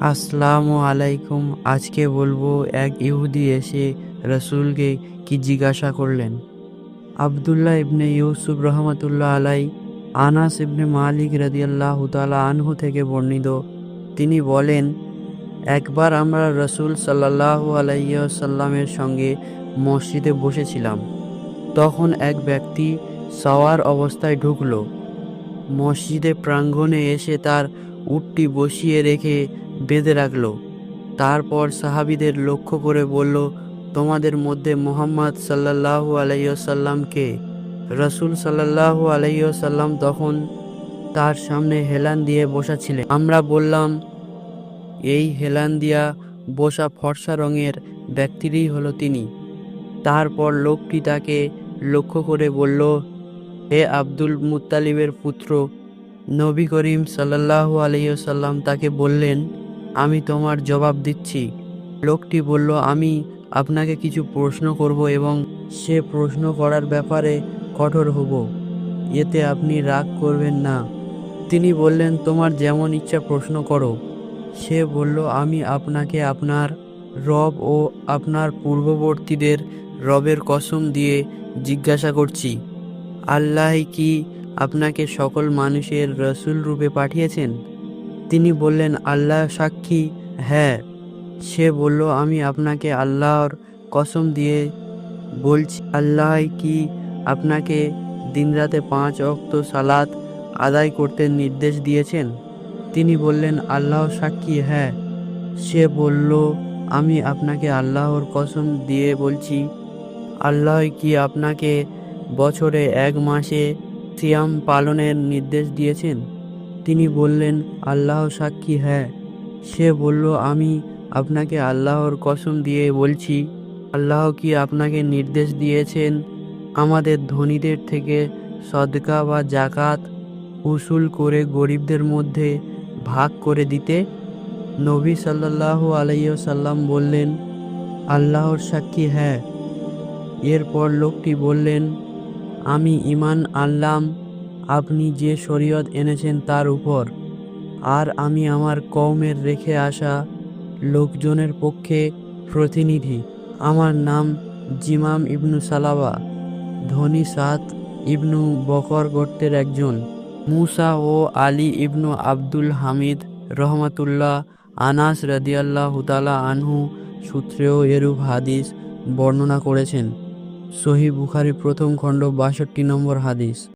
আসসালামু আলাইকুম। আজকে বলবো এক ইহুদি এসে রসুলকে কি জিজ্ঞাসা করলেন। আবদুল্লাহ ইবনে ইউসুফ রহমতুল্লাহ আলাই আনাস ইবনে মালিক রাদিয়াল্লাহু তাআলা আনহু থেকে বর্ণিত, তিনি বলেন, একবার আমরা রসুল সাল্লাল্লাহু আলাইহি ওয়াসাল্লামের সঙ্গে মসজিদে বসেছিলাম। তখন এক ব্যক্তি সাওয়ার অবস্থায় ঢুকলো। মসজিদে প্রাঙ্গণে এসে তার উটটি বসিয়ে রেখে বেঁধে রাখলো। তারপর সাহাবীদের লক্ষ্য করে বলল, তোমাদের মধ্যে মুহাম্মদ সাল্লাল্লাহু আলাইহি ওয়াসাল্লাম কে? রাসূল সাল্লাল্লাহু আলাইহি ওয়াসাল্লাম তখন তার সামনে হেলান দিয়ে বসা ছিলেন। আমরা বললাম, এই হেলান দিয়া বসা ফর্সা রঙের ব্যক্তিরই হলো তিনি। তারপর লোকটি তাকে লক্ষ্য করে বলল, হে আব্দুল মুত্তালিবের পুত্র। নবী করিম সাল্লাল্লাহু আলাইহি ওয়াসাল্লাম তাকে বললেন, আমি তোমার জবাব দিচ্ছি। লোকটি বলল, আমি আপনাকে কিছু প্রশ্ন করব এবং সে প্রশ্ন করার ব্যাপারে কঠোর হব, এতে আপনি রাগ করবেন না। তিনি বললেন, তোমার যেমন ইচ্ছা প্রশ্ন করো। সে বলল, আমি আপনাকে আপনার রব ও আপনার পূর্ববর্তীদের রবের কসম দিয়ে জিজ্ঞাসা করছি, আল্লাহ কি আপনাকে সকল মানুষের রসূল রূপে পাঠিয়েছেন? তিনি বললেন, আল্লাহ সাক্ষী, হ্যাঁ। সে বলল, আমি আপনাকে আল্লাহর কসম দিয়ে বলছি, আল্লাহ কি আপনাকে দিনরাতে 5 ওয়াক্ত সালাত আদায় করতে নির্দেশ দিয়েছেন? তিনি বললেন, আল্লাহ সাক্ষী, হ্যাঁ। সে বলল, আমি আপনাকে আল্লাহর কসম দিয়ে বলছি, আল্লাহ কি আপনাকে বছরে 1 মাসে সিয়াম পালনের নির্দেশ দিয়েছেন? তিনি বললেন, আল্লাহ সাক্ষী, হ্যাঁ। সে বলল, আমি আপনাকে আল্লাহর কসম দিয়ে বলছি, আল্লাহ কি আপনাকে নির্দেশ দিয়েছেন আমাদের ধনীদের থেকে সদকা বা জাকাত উসুল করে গরিবদের মধ্যে ভাগ করে দিতে? নবী সাল্লাল্লাহু আলাইহি ওয়াসাল্লাম বললেন, আল্লাহর সাক্ষী, হ্যাঁ। এরপর লোকটি বললেন, আমি ঈমান আনলাম আপনি যে শরীয়ত এনেছেন তার উপর, আর আমি আমার কওমের রেখে আসা লোকজনের পক্ষে প্রতিনিধি। আমার নাম জিমাম ইবনু সালাবা, ধনী সাদ ইবনু বকর গোত্রের একজন। মুসা ও আলী ইবনু আব্দুল হামিদ রহমাতুল্লাহ আনাস রাদিয়াল্লাহু তাআলা আনহু সূত্রেও এরূপ হাদিস বর্ণনা করেছেন। সহিহ বুখারী প্রথম খণ্ড 62 নম্বর হাদিস।